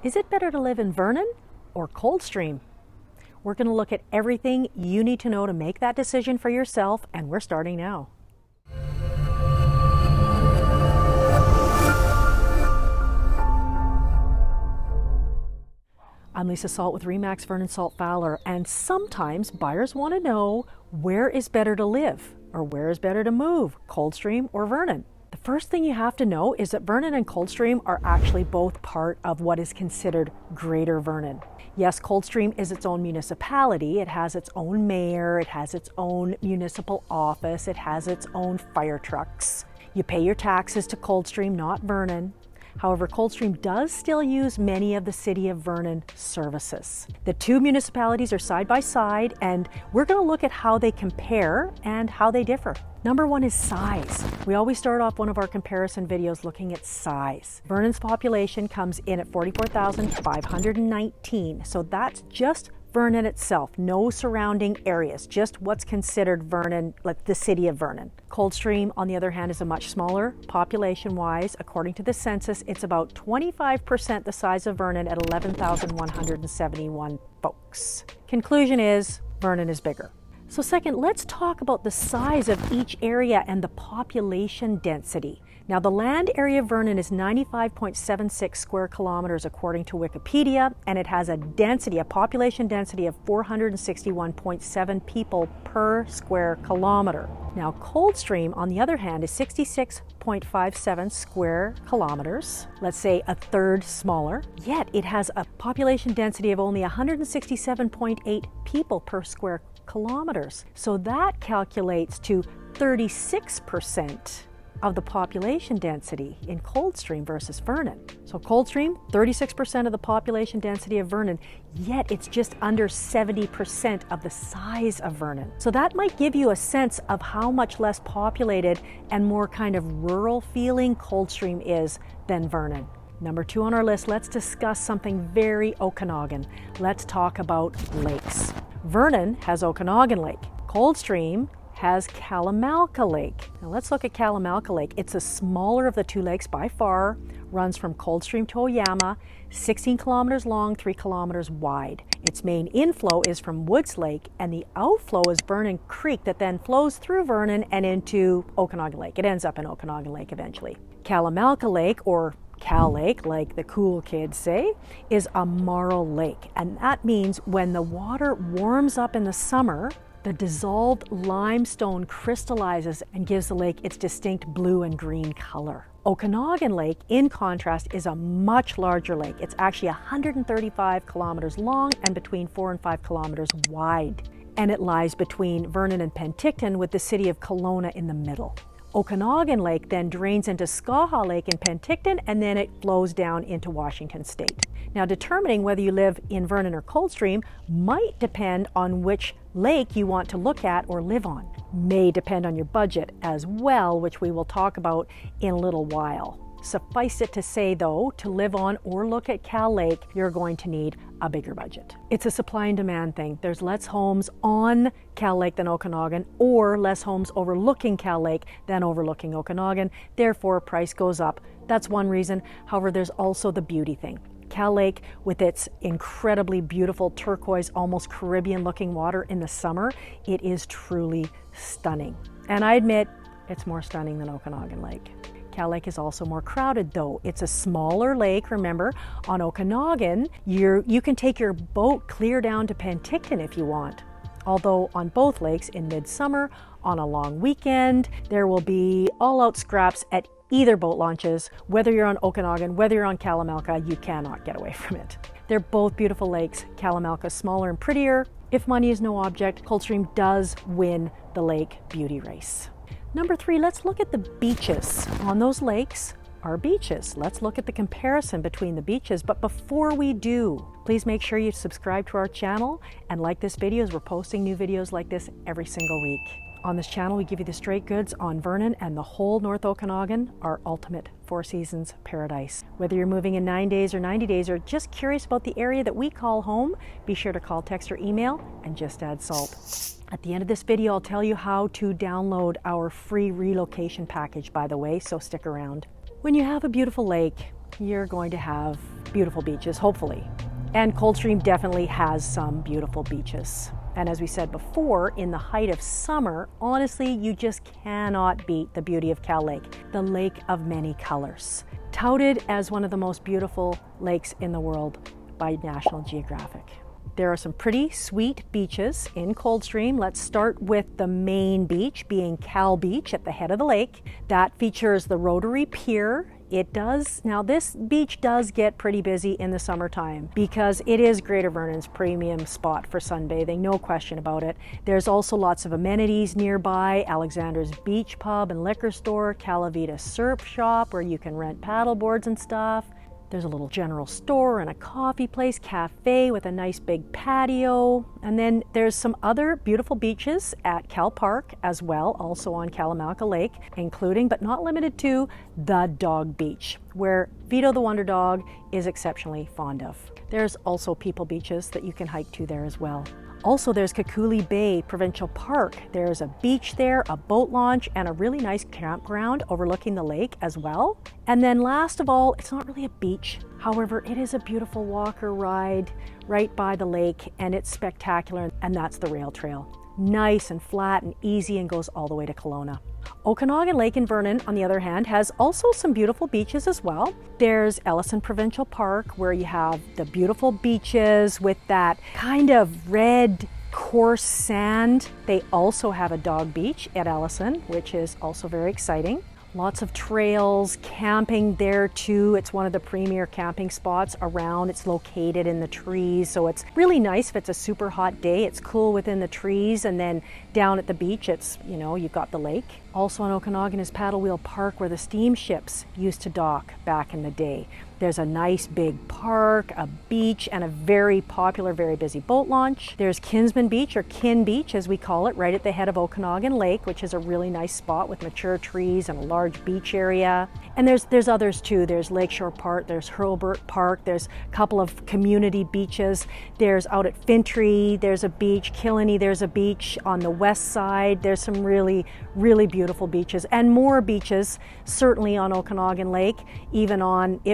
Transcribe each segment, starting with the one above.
Is it better to live in Vernon or Coldstream? We're going to look at everything you need to know to make that decision for yourself, and we're starting now. I'm Lisa Salt with RE/MAX Vernon Salt Fowler, and sometimes buyers want to know where is better to live or where is better to move, Coldstream or Vernon. The first thing you have to know is that Vernon and Coldstream are actually both part of what is considered Greater Vernon. Yes, Coldstream is its own municipality. It has its own mayor, it has its own municipal office, it has its own fire trucks. You pay your taxes to Coldstream, not Vernon. However, Coldstream does still use many of the City of Vernon services. The two municipalities are side by side, and we're going to look at how they compare and how they differ. Number one is size. We always start off one of our comparison videos looking at size. Vernon's population comes in at 44,519, so that's just Vernon itself, no surrounding areas, just what's considered Vernon, like the City of Vernon. Coldstream, on the other hand, is a much smaller population-wise. According to the census, it's about 25% the size of Vernon at 11,171 folks. Conclusion is, Vernon is bigger. So second, let's talk about the size of each area and the population density. Now, the land area of Vernon is 95.76 square kilometers according to Wikipedia, and it has a population density of 461.7 people per square kilometer. Now, Coldstream, on the other hand, is 66.57 square kilometers, let's say a third smaller, yet it has a population density of only 167.8 people per square kilometers. So that calculates to 36% of the population density in Coldstream versus Vernon. So Coldstream, 36% of the population density of Vernon, yet it's just under 70% of the size of Vernon. So that might give you a sense of how much less populated and more kind of rural feeling Coldstream is than Vernon. Number two on our list, let's discuss something very Okanagan. Let's talk about lakes. Vernon has Okanagan Lake. Coldstream has Kalamalka Lake. Now let's look at Kalamalka Lake. It's the smaller of the two lakes by far, runs from Coldstream to Oyama, 16 kilometers long, 3 kilometers wide. Its main inflow is from Woods Lake, and the outflow is Vernon Creek that then flows through Vernon and into Okanagan Lake. It ends up in Okanagan Lake eventually. Kalamalka Lake, or Cal Lake, like the cool kids say, is a marl lake, and that means when the water warms up in the summer, the dissolved limestone crystallizes and gives the lake its distinct blue and green color. Okanagan Lake, in contrast, is a much larger lake. It's actually 135 kilometers long and between 4 and 5 kilometers wide, and it lies between Vernon and Penticton, with the city of Kelowna in the middle. Okanagan Lake then drains into Skaha Lake in Penticton, and then it flows down into Washington State. Now, determining whether you live in Vernon or Coldstream might depend on which lake you want to look at or live on. May depend on your budget as well, which we will talk about in a little while. Suffice it to say, though, to live on or look at Cal Lake, you're going to need a bigger budget. It's a supply and demand thing. There's less homes on Cal Lake than Okanagan, or less homes overlooking Cal Lake than overlooking Okanagan. Therefore, price goes up. That's one reason. However, there's also the beauty thing. Cal Lake, with its incredibly beautiful turquoise, almost Caribbean looking water in the summer, it is truly stunning. And I admit, it's more stunning than Okanagan Lake. Cal Lake is also more crowded, though. It's a smaller lake, remember. On Okanagan, you can take your boat clear down to Penticton if you want. Although on both lakes in midsummer, on a long weekend, there will be all-out scraps at either boat launches. Whether you're on Okanagan, whether you're on Kalamalka, you cannot get away from it. They're both beautiful lakes. Kalamalka is smaller and prettier. If money is no object, Coldstream does win the lake beauty race. Number three, let's look at the beaches. On those lakes are beaches. Let's look at the comparison between the beaches. But before we do, please make sure you subscribe to our channel and like this video, as we're posting new videos like this every single week. On this channel, we give you the straight goods on Vernon and the whole North Okanagan, our ultimate Four Seasons paradise. Whether you're moving in 9 days or 90 days, or just curious about the area that we call home, be sure to call, text, or email, and just add salt. At the end of this video, I'll tell you how to download our free relocation package, by the way, so stick around. When you have a beautiful lake, you're going to have beautiful beaches, hopefully. And Coldstream definitely has some beautiful beaches. And as we said before, in the height of summer, honestly, you just cannot beat the beauty of Cal Lake, the lake of many colors. Touted as one of the most beautiful lakes in the world by National Geographic. There are some pretty sweet beaches in Coldstream. Let's start with the main beach, being Cal Beach at the head of the lake. That features the Rotary Pier. Now this beach does get pretty busy in the summertime because it is Greater Vernon's premium spot for sunbathing, no question about it. There's also lots of amenities nearby, Alexander's Beach Pub and Liquor Store, Calavita Surf Shop where you can rent paddle boards and stuff. There's a little general store and a coffee place, cafe with a nice big patio. And then there's some other beautiful beaches at Cal Park as well, also on Kalamalka Lake, including but not limited to the Dog Beach, where Vito the Wonder Dog is exceptionally fond of. There's also people beaches that you can hike to there as well. Also, there's Kakuli Bay Provincial Park. There's a beach there, a boat launch, and a really nice campground overlooking the lake as well. And then last of all, it's not really a beach. However, it is a beautiful walk or ride right by the lake, and it's spectacular, and that's the rail trail. Nice and flat and easy and goes all the way to Kelowna. Okanagan Lake in Vernon, on the other hand, has also some beautiful beaches as well. There's Ellison Provincial Park, where you have the beautiful beaches with that kind of red, coarse sand. They also have a dog beach at Ellison, which is also very exciting. Lots of trails, camping there too. It's one of the premier camping spots around. It's located in the trees, so it's really nice if it's a super hot day. It's cool within the trees, and then down at the beach, it's, you've got the lake. Also on Okanagan is Paddle Wheel Park, where the steamships used to dock back in the day. There's a nice big park, a beach, and a very popular, very busy boat launch. There's Kinsman Beach, or Kin Beach as we call it, right at the head of Okanagan Lake, which is a really nice spot with mature trees and a large beach area. And there's others too. There's Lakeshore Park, there's Hurlburt Park, there's a couple of community beaches. There's out at Fintry, there's a beach, Killiney, there's a beach on the west side. There's some really, really beautiful beaches, and more beaches certainly on Okanagan Lake, even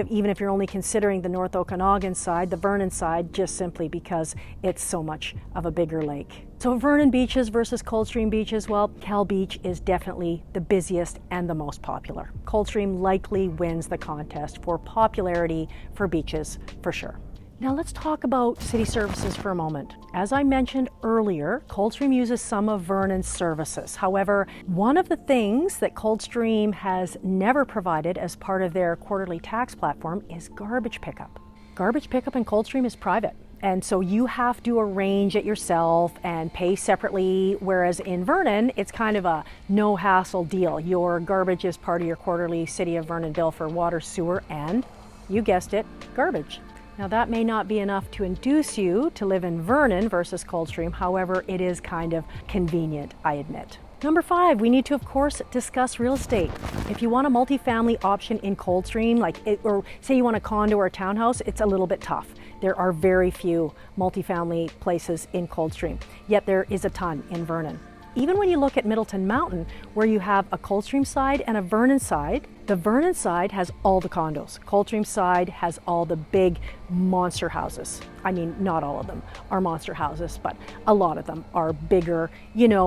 if you're only considering the North Okanagan side, the Vernon side, just simply because it's so much of a bigger lake. So Vernon beaches versus Coldstream beaches, well, Cal Beach is definitely the busiest and the most popular. Coldstream likely wins the contest for popularity for beaches, for sure. Now let's talk about city services for a moment. As I mentioned earlier, Coldstream uses some of Vernon's services. However, one of the things that Coldstream has never provided as part of their quarterly tax platform is garbage pickup. Garbage pickup in Coldstream is private, and so you have to arrange it yourself and pay separately, whereas in Vernon, it's kind of a no-hassle deal. Your garbage is part of your quarterly City of Vernon bill for water, sewer, and, you guessed it, garbage. Now that may not be enough to induce you to live in Vernon versus Coldstream, however, it is kind of convenient, I admit. Number 5, we need to, of course, discuss real estate. If you want a multifamily option in Coldstream, or say you want a condo or a townhouse, it's a little bit tough. There are very few multifamily places in Coldstream, yet there is a ton in Vernon. Even when you look at Middleton Mountain, where you have a Coldstream side and a Vernon side, the Vernon side has all the condos. Coldstream side has all the big monster houses. I mean, not all of them are monster houses, but a lot of them are bigger,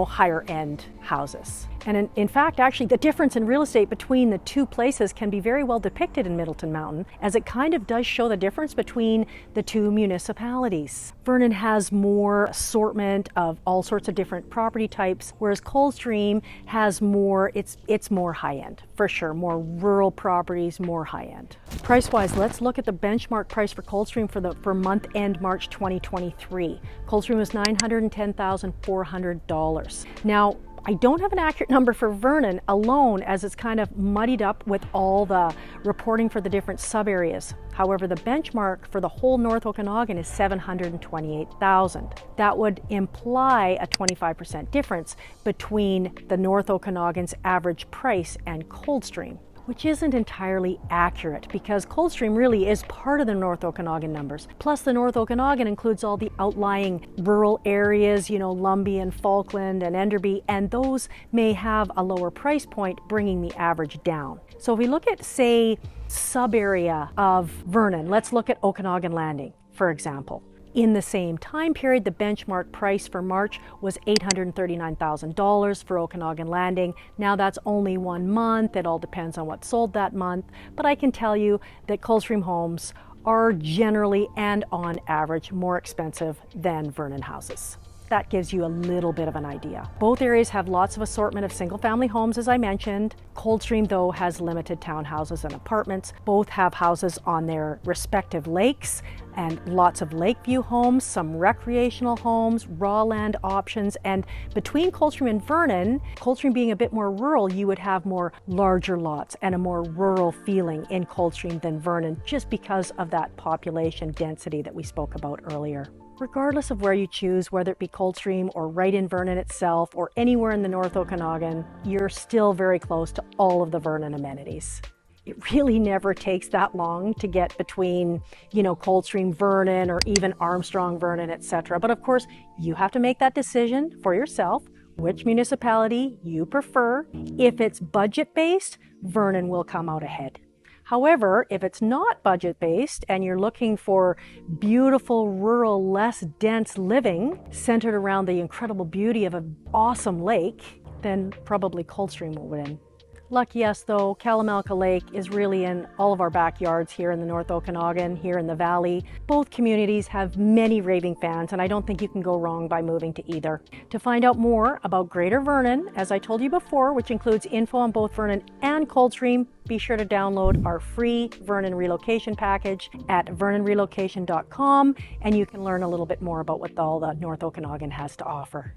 higher end houses. And in fact, actually, the difference in real estate between the two places can be very well depicted in Middleton Mountain, as it kind of does show the difference between the two municipalities. Vernon has more assortment of all sorts of different property types, whereas Coldstream has more, it's more high end, for sure, more rural properties, more high end. Price-wise, let's look at the benchmark price for Coldstream for month end March 2023. Coldstream was $910,400. Now, I don't have an accurate number for Vernon alone, as it's kind of muddied up with all the reporting for the different sub-areas. However, the benchmark for the whole North Okanagan is $728,000. That would imply a 25% difference between the North Okanagan's average price and Coldstream, which isn't entirely accurate because Coldstream really is part of the North Okanagan numbers. Plus the North Okanagan includes all the outlying rural areas, Lumby and Falkland and Enderby, and those may have a lower price point, bringing the average down. So if we look at, say, sub-area of Vernon, let's look at Okanagan Landing, for example. In the same time period, the benchmark price for March was $839,000 for Okanagan Landing. Now that's only 1 month. It all depends on what sold that month. But I can tell you that Coldstream homes are generally and on average more expensive than Vernon houses. That gives you a little bit of an idea. Both areas have lots of assortment of single-family homes, as I mentioned. Coldstream, though, has limited townhouses and apartments. Both have houses on their respective lakes and lots of lakeview homes, some recreational homes, raw land options. And between Coldstream and Vernon, Coldstream being a bit more rural, you would have more larger lots and a more rural feeling in Coldstream than Vernon, just because of that population density that we spoke about earlier. Regardless of where you choose, whether it be Coldstream or right in Vernon itself or anywhere in the North Okanagan, you're still very close to all of the Vernon amenities. It really never takes that long to get between, Coldstream, Vernon, or even Armstrong, Vernon, etc. But of course, you have to make that decision for yourself, which municipality you prefer. If it's budget-based, Vernon will come out ahead. However, if it's not budget-based and you're looking for beautiful, rural, less dense living centered around the incredible beauty of an awesome lake, then probably Coldstream will win. Lucky us though, Kalamalka Lake is really in all of our backyards here in the North Okanagan, here in the valley. Both communities have many raving fans, and I don't think you can go wrong by moving to either. To find out more about Greater Vernon, as I told you before, which includes info on both Vernon and Coldstream, be sure to download our free Vernon relocation package at vernonrelocation.com, and you can learn a little bit more about what all the North Okanagan has to offer.